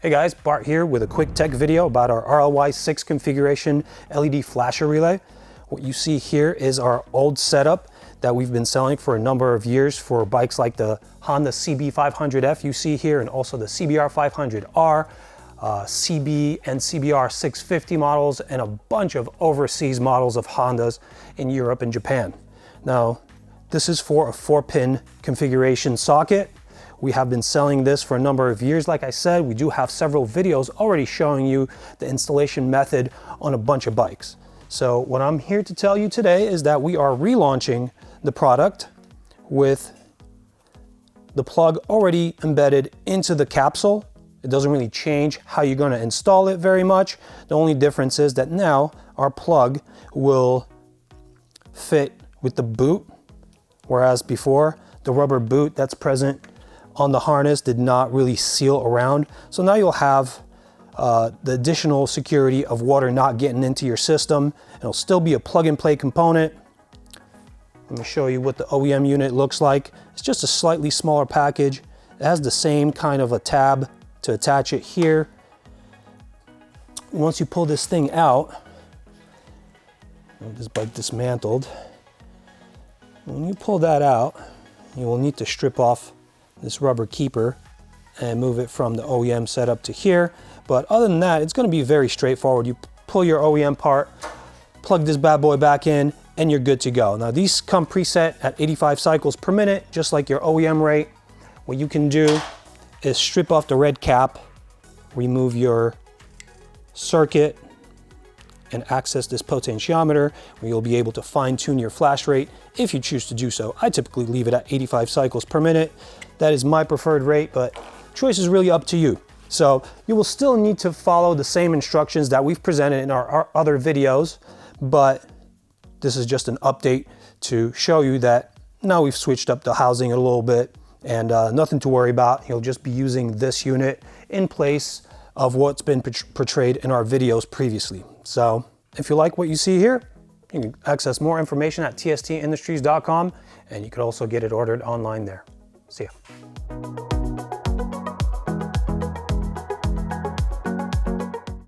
Hey guys, Bart here with a quick tech video about our RLY6 configuration LED flasher relay. What you see here is our old setup that we've been selling for a number of years for bikes like the Honda CB500F you see here, and also the CBR 500R, CB and CBR 650 models, and a bunch of overseas models of Hondas in Europe and Japan. Now, this is for a 4-pin configuration socket. We have been selling this for a number of years. Like I said, we do have several videos already showing you the installation method on a bunch of bikes. So what I'm here to tell you today is that we are relaunching the product with the plug already embedded into the capsule. It doesn't really change how you're going to install it very much. The only difference is that now our plug will fit with the boot, whereas before the rubber boot that's present on the harness did not really seal around. So now you'll have the additional security of water not getting into your system. It'll still be a plug-and-play component. Let me show you what the OEM unit looks like. It's just a slightly smaller package. It has the same kind of a tab to attach it here. Once you pull this thing out, this bike dismantled. When you pull that out, you will need to strip off this rubber keeper and move it from the OEM setup to here. But other than that, it's going to be very straightforward. You pull your OEM part, plug this bad boy back in, and you're good to go. Now these come preset at 85 cycles per minute, just like your OEM rate. What you can do is strip off the red cap, remove your circuit, and access this potentiometer, where you'll be able to fine-tune your flash rate if you choose to do so. I typically leave it at 85 cycles per minute. That is my preferred rate, but choice is really up to you. So you will still need to follow the same instructions that we've presented in our other videos, but this is just an update to show you that now we've switched up the housing a little bit, and nothing to worry about. You'll just be using this unit in place of what's been portrayed in our videos previously. So if you like what you see here, you can access more information at tstindustries.com, and you can also get it ordered online there. See ya.